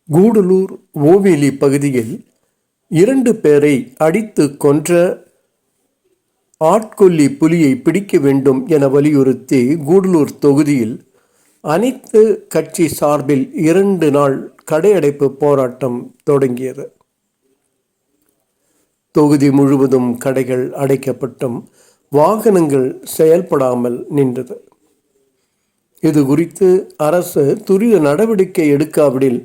கூடலூர் ஓவேலி பகுதியில் 2 பேரை அடித்து கொன்ற ஆட்கொல்லி புலியை பிடிக்க வேண்டும் என வலியுறுத்தி கூடலூர் தொகுதியில் அனைத்து கட்சி சார்பில் 2 நாள் கடையடைப்பு போராட்டம் தொடங்கியது. தொகுதி முழுவதும் கடைகள் அடைக்கப்பட்டும் வாகனங்கள் செயல்படாமல் நின்றது. இது குறித்து அரசு துரித நடவடிக்கை எடுக்காவிடில்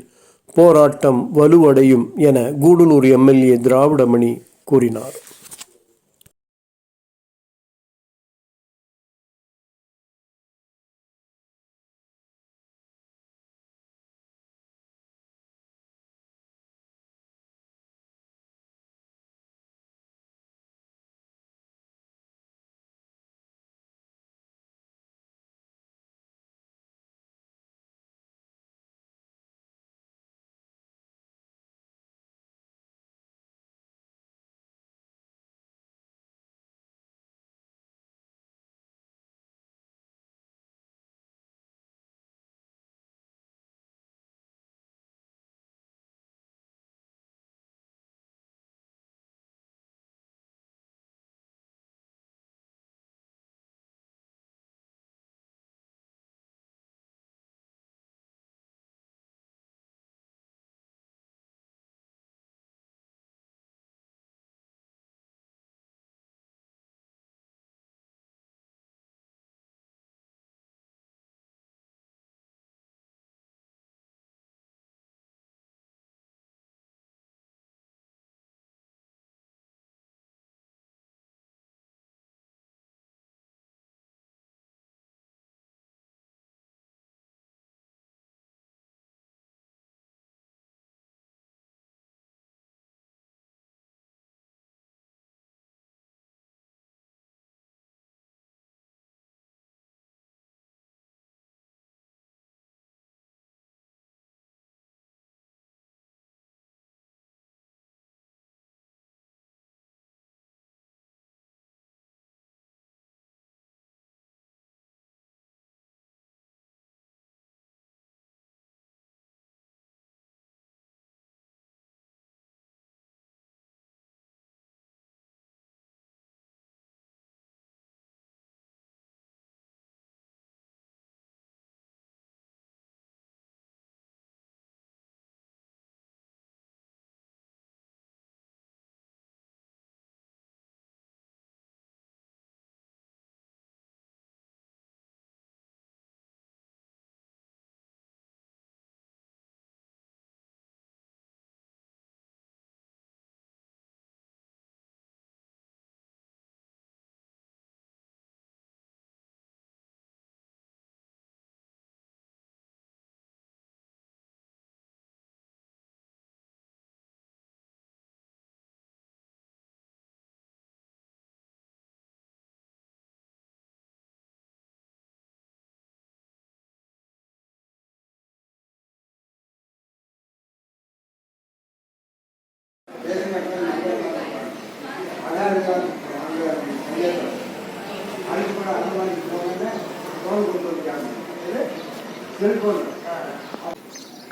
போராட்டம் வலுவடையும் என கூடலூர் எம்எல்ஏ திராவிடமணி கூறினார்.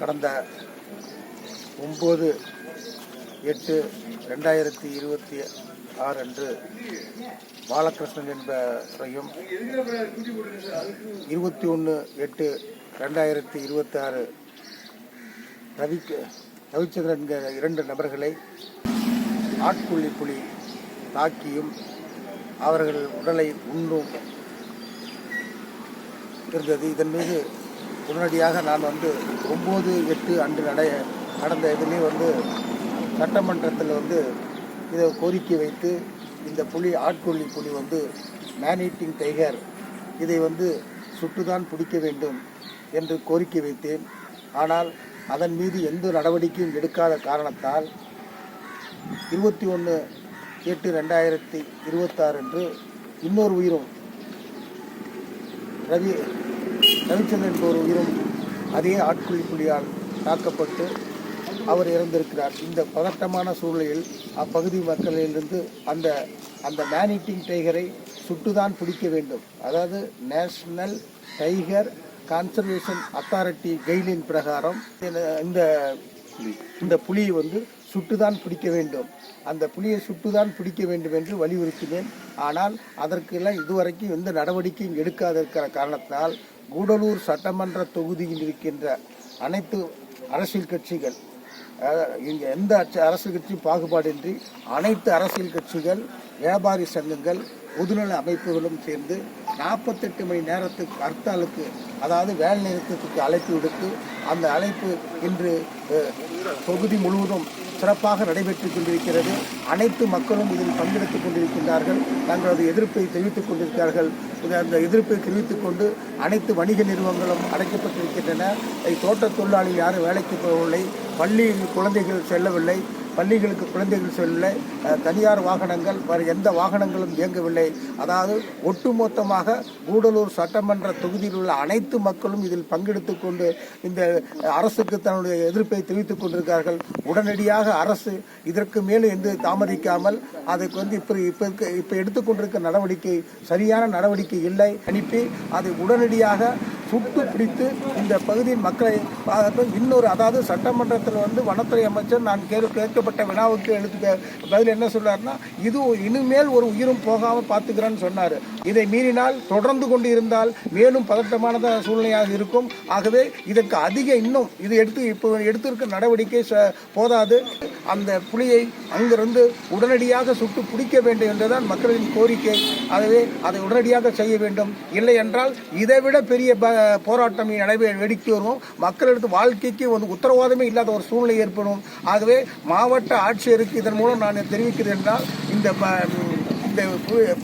கடந்த 9/8/2026 அன்று பாலகிருஷ்ணன் என்பவரையும் 21/8/2026 ரவிச்சந்திரன் என்கிற 2 நபர்களை ஆட்கொல்லி புலி தாக்கியும் அவர்கள் உடலை உண்ணும் இருந்தது. இதன் மீது உடனடியாக நான் 9/8 அன்று நடந்த இதிலே சட்டமன்றத்தில் இதை கோரிக்கை வைத்து இந்த புலி ஆட்கொல்லி புலி மேன் ஈட்டிங் டைகர், இதை சுட்டுதான் பிடிக்க வேண்டும் என்று கோரிக்கை வைத்தேன். ஆனால் அதன் மீது எந்த நடவடிக்கையும் எடுக்காத காரணத்தால் 21/8/2026 அன்று இன்னொரு உயிரும் ரவிச்சந்திரன் என்பவர் உயிரும் அதே ஆட்கொல்லி புலியால் தாக்கப்பட்டு அவர் இறந்திருக்கிறார். இந்த பதட்டமான சூழ்நிலையில் அப்பகுதி மக்களிலிருந்து அந்த அந்த மேன் ஈட்டிங் டைகரை சுட்டுதான் பிடிக்க வேண்டும். அதாவது national tiger conservation authority guideline பிரகாரம் இந்த புலியை வந்து சுட்டுதான் பிடிக்க வேண்டும். அந்த புலியை சுட்டுதான் பிடிக்க வேண்டும் என்று வலியுறுத்தினேன். ஆனால் அதற்கெல்லாம் இதுவரைக்கும் எந்த நடவடிக்கையும் எடுக்காத இருக்கிற காரணத்தினால் கூடலூர் சட்டமன்ற தொகுதியில் இருக்கின்ற அனைத்து அரசியல் கட்சிகள், இங்கே எந்த அரசியல் கட்சியும் பாகுபாடின்றி அனைத்து அரசியல் கட்சிகள், வியாபாரி சங்கங்கள், பொதுநல அமைப்புகளும் சேர்ந்து 48 மணி நேரத்துக்கு ஹர்த்தாலுக்கு, அதாவது வேலை நிறுத்தத்துக்கு அழைப்பு விடுத்து அந்த அழைப்பு இன்று தொகுதி முழுவதும் சிறப்பாக நடைபெற்றுக் கொண்டிருக்கிறது. அனைத்து மக்களும் இதில் பங்கெடுத்துக் கொண்டிருக்கின்றார்கள். தங்களது எதிர்ப்பை தெரிவித்துக் கொண்டிருக்கிறார்கள். அந்த எதிர்ப்பை தெரிவித்துக் கொண்டு அனைத்து வணிக நிறுவனங்களும் அடைக்கப்பட்டிருக்கின்றன. தோட்ட தொழிலாளிகள் யாரும் வேலைக்கு போகவில்லை, பள்ளியில் குழந்தைகள் செல்லவில்லை, பள்ளிகளுக்கு குழந்தைகள் செல்லவில்லை, தனியார் வாகனங்கள் வேறு எந்த வாகனங்களும் இயங்கவில்லை. அதாவது ஒட்டுமொத்தமாக கூடலூர் சட்டமன்ற தொகுதியில் உள்ள அனைத்து மக்களும் இதில் பங்கெடுத்துக் கொண்டு இந்த அரசுக்கு தன்னுடைய எதிர்ப்பை தெரிவித்துக் கொண்டிருக்கிறார்கள். உடனடியாக அரசு இதற்கு மேலும் எந்த தாமதிக்காமல் அதுக்கு வந்து இப்போ எடுத்துக்கொண்டிருக்கிற நடவடிக்கை சரியான நடவடிக்கை இல்லை. அனுப்பி அதை உடனடியாக சுட்டு பிடித்து இந்த பகுதியின் மக்களை இன்னொரு, அதாவது சட்டமன்றத்தில் வந்து வனத்துறை அமைச்சர் நான் கேட்கப்பட்ட வினாவுக்கு பதில் என்ன சொல்றாருன்னா, இது இனிமேல் ஒரு உயிரும் போகாமல் பார்த்துக்கிறேன்னு சொன்னார். இதை மீறினால் தொடர்ந்து கொண்டு இருந்தால் மேலும் பதட்டமான சூழ்நிலையாக இருக்கும். ஆகவே இதற்கு அதிக இன்னும் இது இப்போ எடுத்திருக்க நடவடிக்கை போதாது. அந்த புலியை அங்கிருந்து உடனடியாக சுட்டு பிடிக்க வேண்டும் என்றுதான் மக்களின் கோரிக்கை. ஆகவே அதை உடனடியாக செய்ய வேண்டும். இல்லை என்றால் இதைவிட பெரிய போராட்டம் வெடித்து வரும். மக்களிடத்து வாழ்க்கைக்கு ஒரு உத்தரவாதமே இல்லாத ஒரு சூழ்நிலை ஏற்படும். ஆகவே மாவட்ட ஆட்சியருக்கு இதன் மூலம் நான் தெரிவிக்கிறேன் என்றால் இந்த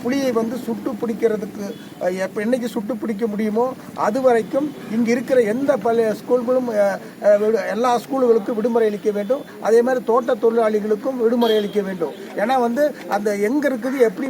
புலியை வந்து சுட்டு பிடிக்கிறதுக்கு என்னைக்கு சுட்டு பிடிக்க முடியுமோ அது வரைக்கும் இங்கு இருக்கிற எந்த ஸ்கூல்களும் எல்லா ஸ்கூல்களுக்கும் விடுமுறை அளிக்க வேண்டும். அதே மாதிரி தோட்ட தொழிலாளிகளுக்கும் விடுமுறை அளிக்க வேண்டும். ஏன்னா வந்து அந்த எங்கே இருக்குது எப்படி